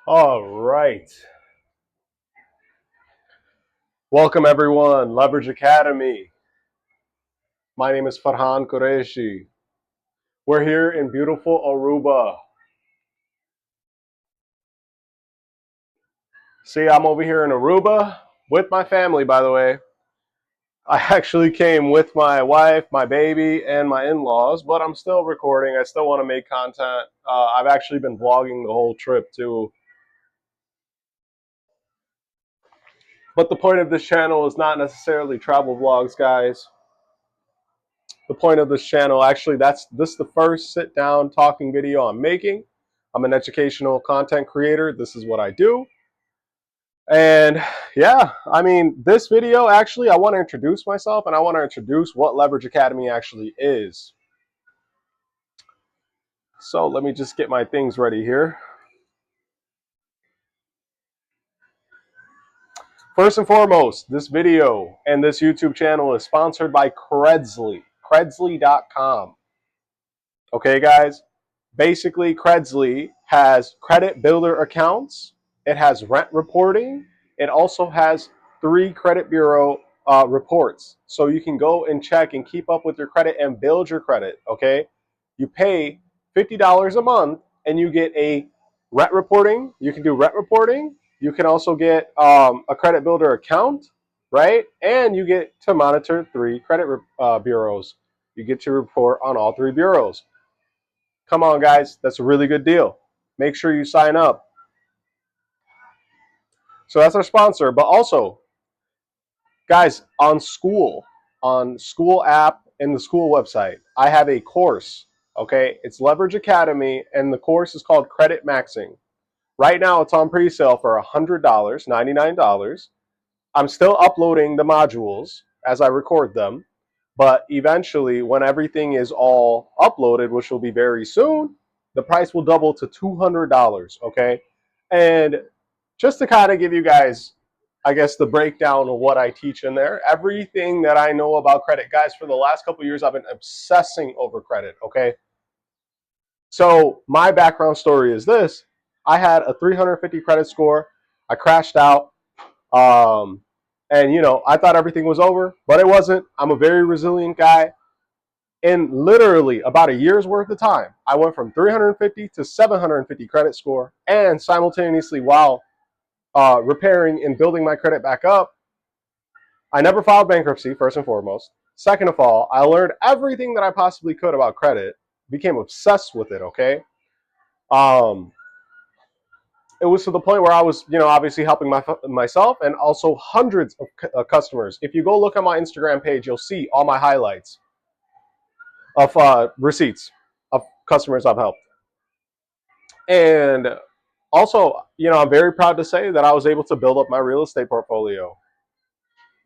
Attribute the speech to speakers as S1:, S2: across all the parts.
S1: All right. Welcome, everyone. Leverage Academy. My name is Farhan Qureshi. We're here in beautiful Aruba. See, I'm over here in Aruba with my family, by the way. I actually came with my wife, my baby, and my in laws, but I'm still recording. I still want to make content. I've actually been vlogging the whole trip, too. But the point of this channel is not necessarily travel vlogs, guys. The point of this channel, actually, this is the first sit down talking video I'm making. I'm an educational content creator. This is what I do. And yeah, I mean, this video, actually, I want to introduce myself and I want to introduce what Leverage Academy actually is. So let me just get my things ready here. First and foremost, this video and this YouTube channel is sponsored by Credzly, Credzly.com. Okay, guys? Basically, Credzly has credit builder accounts. It has rent reporting. It also has 3 credit bureau reports. So you can go and check and keep up with your credit and build your credit, okay? You pay $50 a month and you get a rent reporting. You can do rent reporting. You can also get a credit builder account, right? And you get to monitor 3 credit bureaus. You get to report on all 3 bureaus. Come on, guys. That's a really good deal. Make sure you sign up. So that's our sponsor. But also, guys, on school app and the school website, I have a course. Okay, it's Leverage Academy, and the course is called Credit Maxing. Right now, it's on pre-sale for $100, $99. I'm still uploading the modules as I record them, but eventually, when everything is all uploaded, which will be very soon, the price will double to $200, okay? And just to kind of give you guys, I guess, the breakdown of what I teach in there, everything that I know about credit, guys, for the last couple of years, I've been obsessing over credit, okay? So my background story is this. I had a 350 credit score. I crashed out. Um, and, I thought everything was over, but it wasn't. I'm a very resilient guy. In literally about a year's worth of time, I went from 350 to 750 credit score, and simultaneously, while repairing and building my credit back up, I never filed bankruptcy, first and foremost. Second of all, I learned everything that I possibly could about credit, became obsessed with it, okay? Um, it was to the point where I was, obviously helping myself and also hundreds of customers. If you go look at my Instagram page, you'll see all my highlights of receipts of customers I've helped. And also, I'm very proud to say that I was able to build up my real estate portfolio.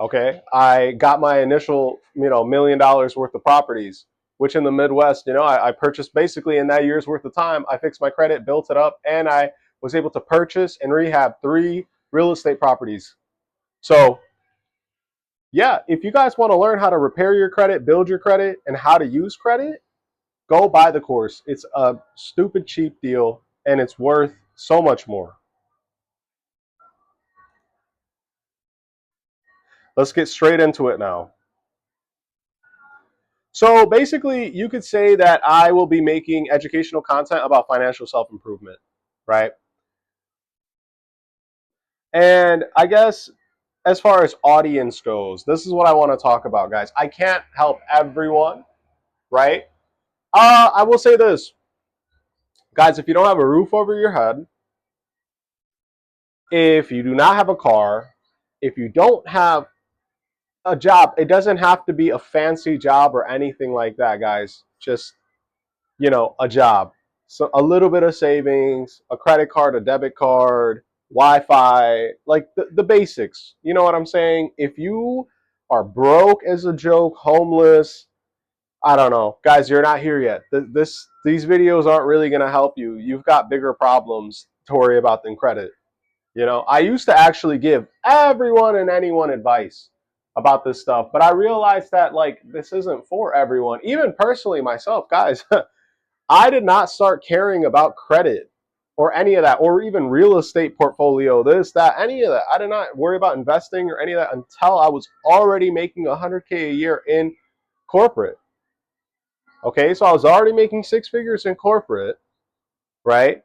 S1: Okay, I got my initial, $1 million worth of properties, which in the Midwest, I purchased basically in that year's worth of time. I fixed my credit, built it up, and I was able to purchase and rehab 3 real estate properties. So, yeah, if you guys want to learn how to repair your credit, build your credit, and how to use credit, go buy the course. It's a stupid cheap deal, and it's worth so much more. Let's get straight into it now. So basically, you could say that I will be making educational content about financial self-improvement, right? And I guess as far as audience goes, this is what I want to talk about, guys. I can't help everyone, right? I will say this, guys, if you don't have a roof over your head, if you do not have a car, if you don't have a job, it doesn't have to be a fancy job or anything like that, guys. Just, a job. So a little bit of savings, a credit card, a debit card, Wi-Fi, like the basics. You know what I'm saying? If you are broke as a joke, homeless, I don't know, guys, you're not here yet. These videos aren't really gonna help you. You've got bigger problems to worry about than credit. I used to actually give everyone and anyone advice about this stuff, but I realized that like this isn't for everyone. Even personally myself, guys, I did not start caring about credit or any of that, or even real estate portfolio, this, that, any of that. I did not worry about investing or any of that until I was already making 100K a year in corporate. Okay, so I was already making six figures in corporate, right,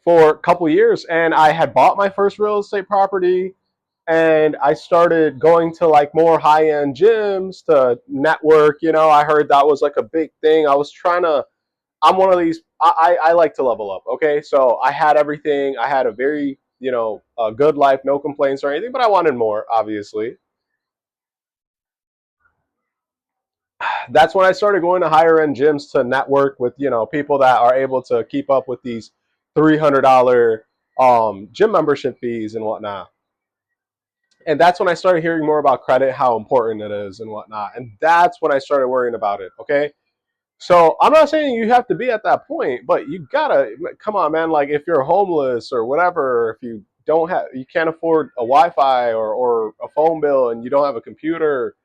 S1: for a couple years, and I had bought my first real estate property, and I started going to like more high end gyms to network. I heard that was like a big thing. I was trying to. I'm one of these. I like to level up. Okay, so I had everything. I had a very a good life, no complaints or anything, but I wanted more. Obviously, that's when I started going to higher end gyms to network with people that are able to keep up with these $300 gym membership fees and whatnot. And that's when I started hearing more about credit, how important it is and whatnot. And that's when I started worrying about it. Okay. So I'm not saying you have to be at that point, but you gotta come on, man. Like if you're homeless or whatever, if you can't afford a Wi-Fi or a phone bill, and you don't have a computer,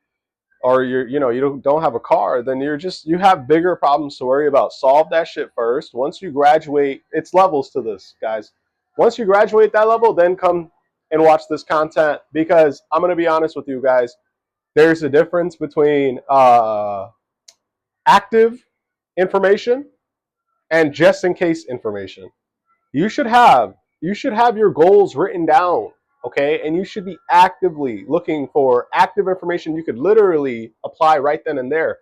S1: or you don't have a car, then you have bigger problems to worry about. Solve that shit first. Once you graduate, it's levels to this, guys. Once you graduate that level, then come and watch this content, because I'm gonna be honest with you guys. There's a difference between active information and just in case information. You should have your goals written down, okay? And you should be actively looking for active information you could literally apply right then and there.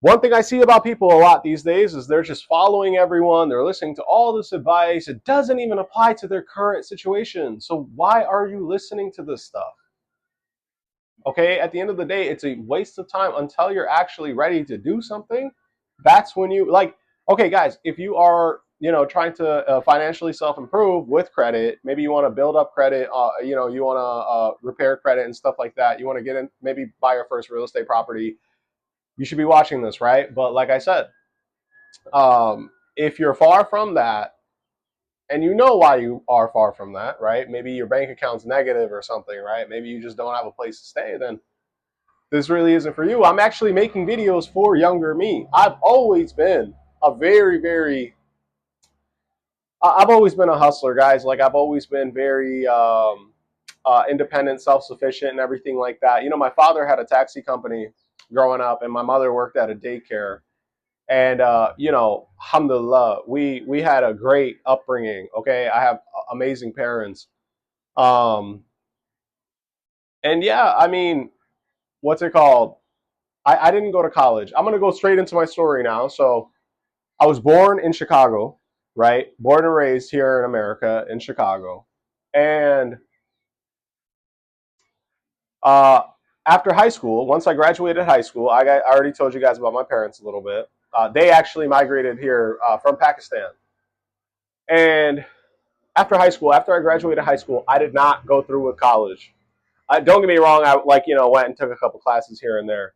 S1: One thing I see about people a lot these days is they're just following everyone. They're listening to all this advice. It doesn't even apply to their current situation. So why are you listening to this stuff? Okay, at the end of the day, it's a waste of time until you're actually ready to do something. That's when you like, okay, guys, if you are, trying to financially self-improve with credit, maybe you want to build up credit, you want to repair credit and stuff like that. You want to get in, maybe buy your first real estate property. You should be watching this, right? But like I said, if you're far from that, and you know why you are far from that, right? Maybe your bank account's negative or something, right? Maybe you just don't have a place to stay, then this really isn't for you. I'm actually making videos for younger me. I've always been a hustler, guys. Like I've always been very independent, self-sufficient, and everything like that. My father had a taxi company growing up, and my mother worked at a daycare. And alhamdulillah, we had a great upbringing. Okay, I have amazing parents. Um, and yeah, I mean, what's it called? I didn't go to college. I'm gonna go straight into my story now. So I was born in Chicago, right? Born and raised here in America in Chicago. And uh, after high school, once I graduated high school, I already told you guys about my parents a little bit. They actually migrated here from Pakistan. And after high school, after I graduated high school, I did not go through with college. Don't get me wrong. I went and took a couple classes here and there,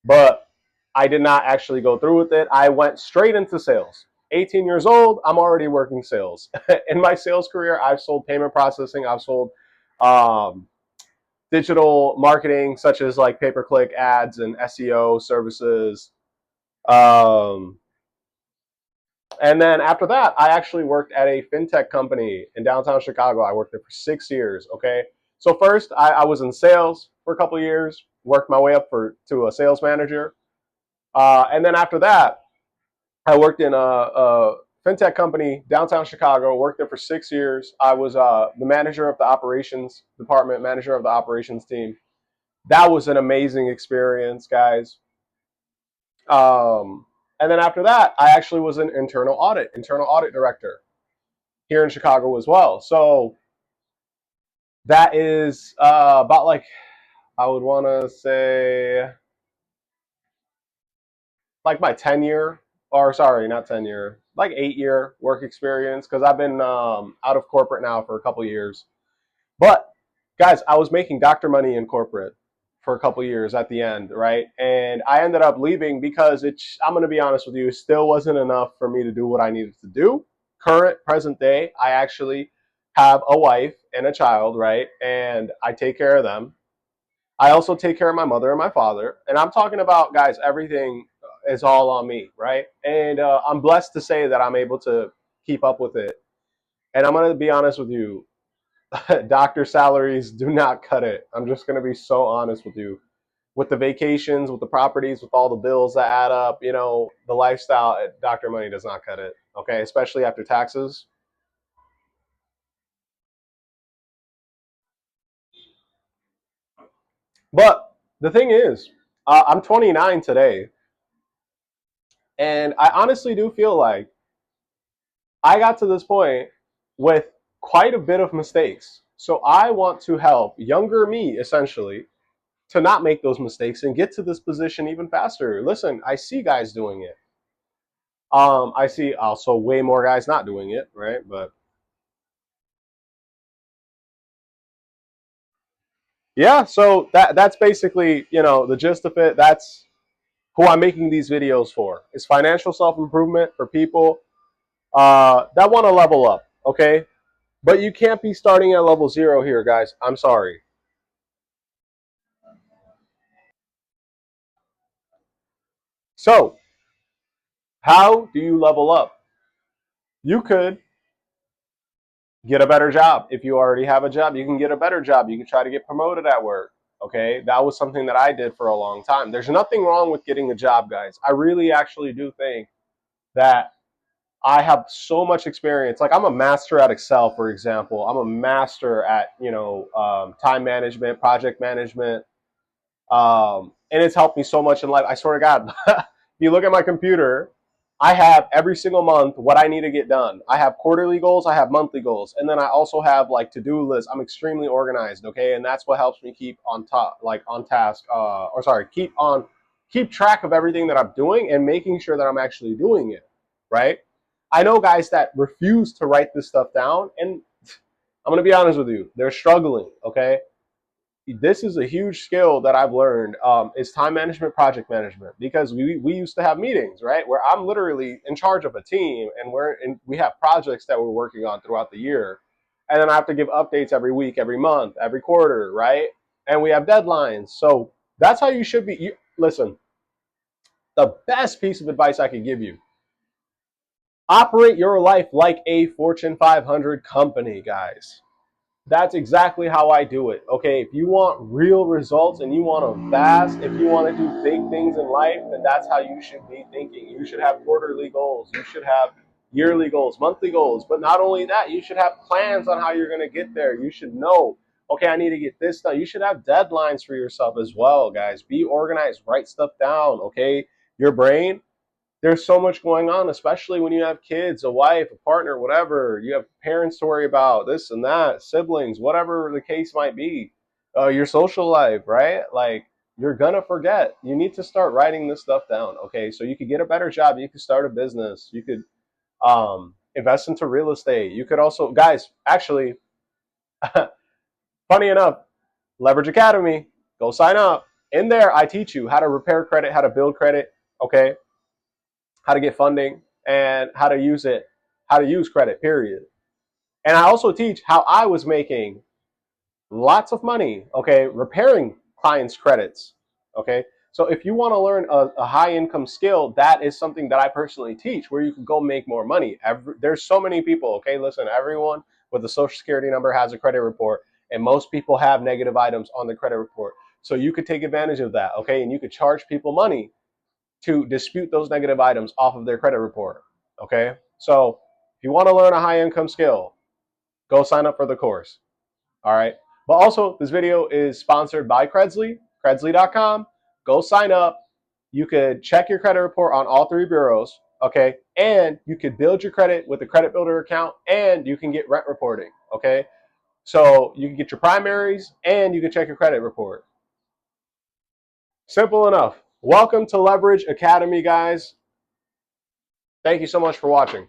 S1: but I did not actually go through with it. I went straight into sales. 18 years old, I'm already working sales. In my sales career, I've sold payment processing. I've sold um, digital marketing, such as like pay-per-click ads and SEO services. Um, and then after that, I actually worked at a fintech company in downtown Chicago. I worked there for 6 years. Okay, so first I was in sales for a couple of years, worked my way up to a sales manager, and then after that, I worked in a fintech company downtown Chicago. Worked there for 6 years. I was the manager of the operations department, manager of the operations team. That was an amazing experience, guys. Um, and then after that, I actually was an internal audit director here in Chicago as well. So that is about like, I would want to say like my 10 year, or sorry, not 10 year, like 8 year work experience, because I've been out of corporate now for a couple years. But guys, I was making doctor money in corporate for a couple years at the end, right? And I ended up leaving because I'm going to be honest with you, it still wasn't enough for me to do what I needed to do. Current, present day, I actually have a wife and a child, right? And I take care of them. I also take care of my mother and my father. And I'm talking about, guys, everything. is all on me, right? And I'm blessed to say that I'm able to keep up with it. And I'm going to be honest with you, doctor salaries do not cut it. I'm just going to be so honest with you. With the vacations, with the properties, with all the bills that add up, the lifestyle, doctor money does not cut it. Okay, especially after taxes. But the thing is, I'm 29 today, and I honestly do feel like I got to this point with quite a bit of mistakes. So I want to help younger me, essentially, to not make those mistakes and get to this position even faster. Listen, I see guys doing it. I see also way more guys not doing it, right? But yeah, so that's basically, the gist of it. That's who I'm making these videos for. It's financial self-improvement for people that want to level up, okay? But you can't be starting at level 0 here, guys. I'm sorry. So, how do you level up? You could get a better job. If you already have a job, you can get a better job. You can try to get promoted at work. Okay, that was something that I did for a long time. There's nothing wrong with getting a job, guys. I really actually do think that I have so much experience. Like, I'm a master at Excel, for example. I'm a master at time management, project management, and it's helped me so much in life. I swear to God, if you look at my computer, I have every single month what I need to get done. I have quarterly goals, I have monthly goals, and then I also have like to-do lists. I'm extremely organized, okay, and that's what helps me keep on top, like on task, or sorry, keep track of everything that I'm doing and making sure that I'm actually doing it, right? I know guys that refuse to write this stuff down, and I'm gonna be honest with you, they're struggling, okay? This is a huge skill that I've learned, is time management, project management, because we used to have meetings, right, where I'm literally in charge of a team, and we have projects that we're working on throughout the year, and then I have to give updates every week, every month, every quarter, right? And we have deadlines. So that's how you should be. Listen, the best piece of advice I could give you: operate your life like a Fortune 500 company, guys. That's exactly how I do it. Okay, if you want real results and you want to fast, if you want to do big things in life, then that's how you should be thinking. You should have quarterly goals. You should have yearly goals, monthly goals. But not only that, you should have plans on how you're going to get there. You should know, okay, I need to get this done. You should have deadlines for yourself as well, guys. Be organized, write stuff down, okay? Your brain, there's so much going on, especially when you have kids, a wife, a partner, whatever. You have parents to worry about, this and that, siblings, whatever the case might be. Your social life, right? Like, you're gonna forget. You need to start writing this stuff down, okay? So you could get a better job. You could start a business. You could invest into real estate. You could also, guys, actually, funny enough, Leverage Academy, go sign up. In there, I teach you how to repair credit, how to build credit, okay? How to get funding, and how to use it, how to use credit, period. And I also teach how I was making lots of money, okay, repairing clients' credits, okay? So if you want to learn a high income skill, that is something that I personally teach, where you can go make more money. There's so many people, okay? Listen, everyone with a social security number has a credit report, and most people have negative items on the credit report. So you could take advantage of that, okay? And you could charge people money to dispute those negative items off of their credit report. Okay, so if you want to learn a high income skill, go sign up for the course. All right, but also this video is sponsored by Credzly, Credzly.com. Go sign up. You could check your credit report on all 3 bureaus. Okay, and you could build your credit with a credit builder account, and you can get rent reporting. Okay, so you can get your primaries and you can check your credit report. Simple enough. Welcome to Leverage Academy, guys. Thank you so much for watching.